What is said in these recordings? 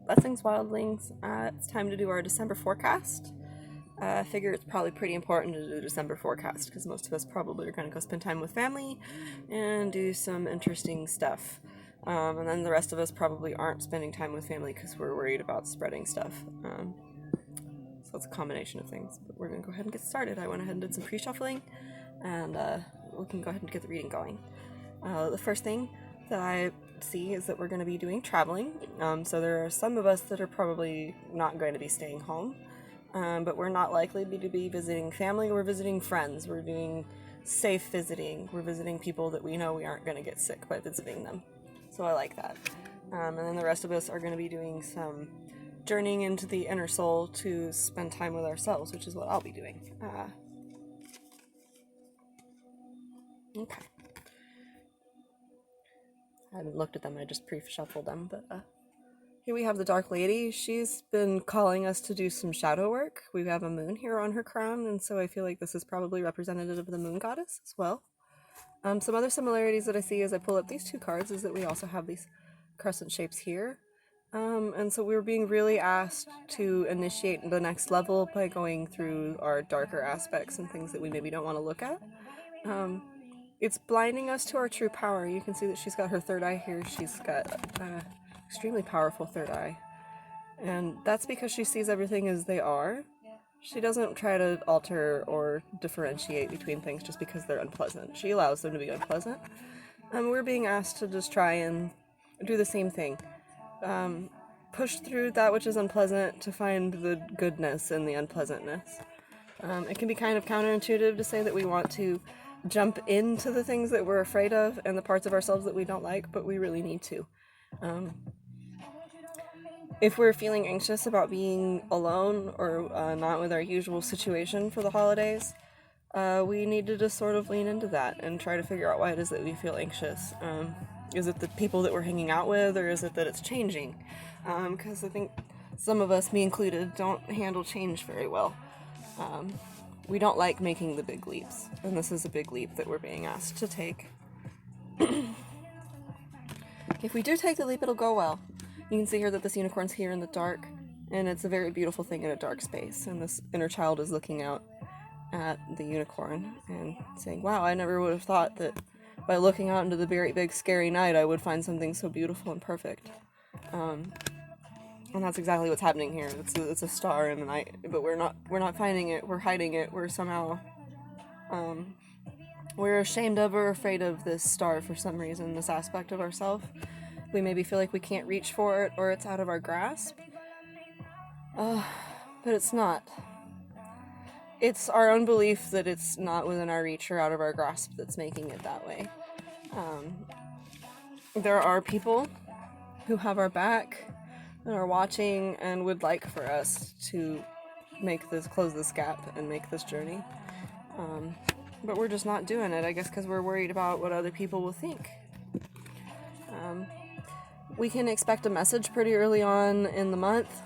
Blessings, Wildlings. It's time to do our December forecast. I figure it's probably pretty important to do December forecast because most of us probably are going to go spend time with family and do some interesting stuff. And then the rest of us probably aren't spending time with family because we're worried about spreading stuff. So it's a combination of things. But we're going to go ahead and get started. I went ahead and did some pre-shuffling, and we can go ahead and get the reading going. The first thing that I see is that we're going to be doing traveling. So there are some of us that are probably not going to be staying home, but we're not likely to be visiting family. We're visiting friends. We're doing safe visiting. We're visiting people that we know we aren't going to get sick by visiting them. So I like that. And then the rest of us are going to be doing some journeying into the inner soul to spend time with ourselves, which is what I'll be doing. Okay. I haven't looked at them, I just pre-shuffled them, but here we have the Dark Lady. She's been calling us to do some shadow work. We have a moon here on her crown, and so I feel like this is probably representative of the moon goddess as well. Some other similarities that I see as I pull up these two cards is that we also have these crescent shapes here. And so we're being really asked to initiate the next level by going through our darker aspects and things that we maybe don't want to look at. It's blinding us to our true power. You can see that she's got her third eye here. She's got extremely powerful third eye. And that's because she sees everything as they are. She doesn't try to alter or differentiate between things just because they're unpleasant. She allows them to be unpleasant. And we're being asked to just try and do the same thing. Push through that which is unpleasant to find the goodness in the unpleasantness. It can be kind of counterintuitive to say that we want to jump into the things that we're afraid of and the parts of ourselves that we don't like, but we really need to. If we're feeling anxious about being alone or not with our usual situation for the holidays, we need to just sort of lean into that and try to figure out why it is that we feel anxious. Is it the people that we're hanging out with, or is it that it's changing? Because I think some of us, me included, don't handle change very well. We don't like making the big leaps, and this is a big leap that we're being asked to take. If we do take the leap, it'll go well. You can see here that this unicorn's here in the dark, and it's a very beautiful thing in a dark space, and this inner child is looking out at the unicorn and saying, wow, I never would have thought that by looking out into the very big scary night I would find something so beautiful and perfect. And that's exactly what's happening here. It's a star in the night, but we're not finding it. We're hiding it. We're somehow we're ashamed of or afraid of this star for some reason. This aspect of ourselves, we maybe feel like we can't reach for it or it's out of our grasp. But it's not. It's our own belief that it's not within our reach or out of our grasp that's making it that way. There are people who have our back and are watching and would like for us to close this gap and make this journey. But we're just not doing it, I guess, because we're worried about what other people will think. We can expect a message pretty early on in the month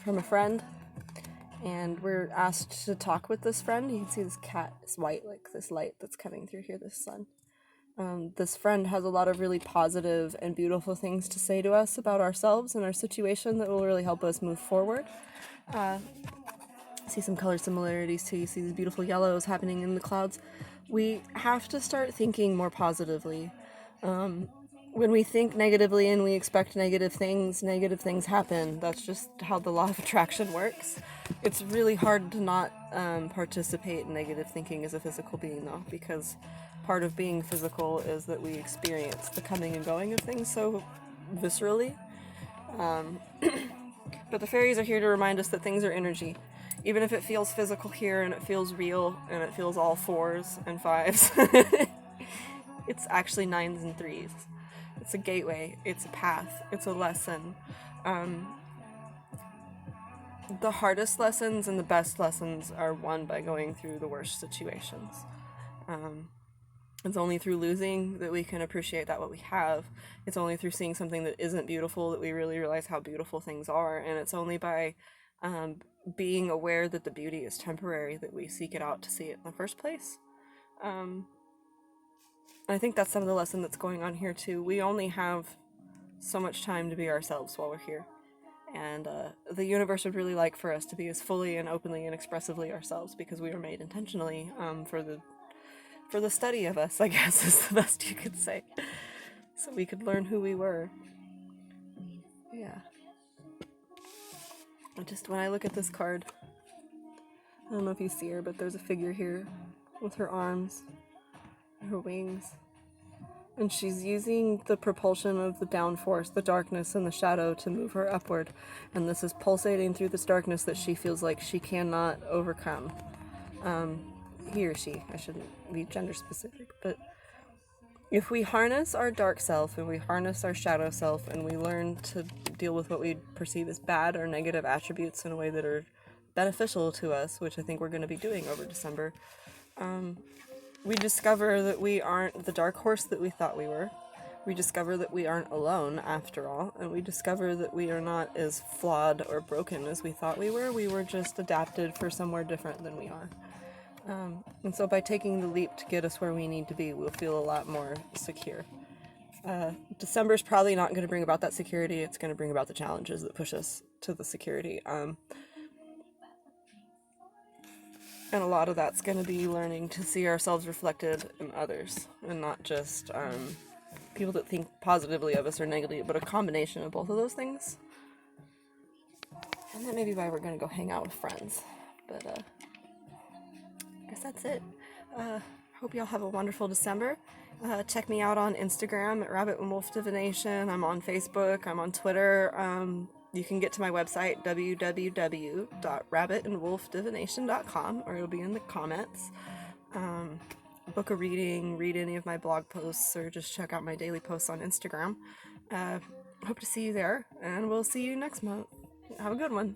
from a friend, and we're asked to talk with this friend. You can see this cat is white, like this light that's coming through here, this sun. This friend has a lot of really positive and beautiful things to say to us about ourselves and our situation that will really help us move forward. See some color similarities too. You see these beautiful yellows happening in the clouds. We have to start thinking more positively. When we think negatively and we expect negative things happen. That's just how the law of attraction works. It's really hard to not participate in negative thinking as a physical being, though, because part of being physical is that we experience the coming and going of things so viscerally. But the fairies are here to remind us that things are energy. Even if it feels physical here and it feels real and it feels all 4s and 5s, it's actually 9s and 3s. It's a gateway, it's a path, it's a lesson. The hardest lessons and the best lessons are won by going through the worst situations. It's only through losing that we can appreciate that what we have. It's only through seeing something that isn't beautiful that we really realize how beautiful things are. And it's only by being aware that the beauty is temporary that we seek it out to see it in the first place. I think that's some of the lesson that's going on here too. We only have so much time to be ourselves while we're here. And the universe would really like for us to be as fully and openly and expressively ourselves, because we were made intentionally for the study of us, I guess, is the best you could say. So we could learn who we were. Yeah. When I look at this card, I don't know if you see her, but there's a figure here with her arms, her wings. And she's using the propulsion of the downforce, the darkness, and the shadow to move her upward. And this is pulsating through this darkness that she feels like she cannot overcome. He or she, I shouldn't be gender specific, but if we harness our dark self and we harness our shadow self and we learn to deal with what we perceive as bad or negative attributes in a way that are beneficial to us, which I think we're going to be doing over December, we discover that we aren't the dark horse that we thought we were. We discover that we aren't alone after all, and we discover that we are not as flawed or broken as we thought we were. We were just adapted for somewhere different than we are. And so by taking the leap to get us where we need to be, we'll feel a lot more secure. December's probably not going to bring about that security. It's going to bring about the challenges that push us to the security. And a lot of that's going to be learning to see ourselves reflected in others, and not just people that think positively of us or negatively, but a combination of both of those things. And that may be why we're going to go hang out with friends. But I guess that's it. Hope y'all have a wonderful December. Check me out on Instagram at Rabbit and Wolf Divination. I'm on Facebook. I'm on Twitter. You can get to my website, www.rabbitandwolfdivination.com, or it'll be in the comments. Book a reading, read any of my blog posts, or just check out my daily posts on Instagram. Hope to see you there, and we'll see you next month. Have a good one.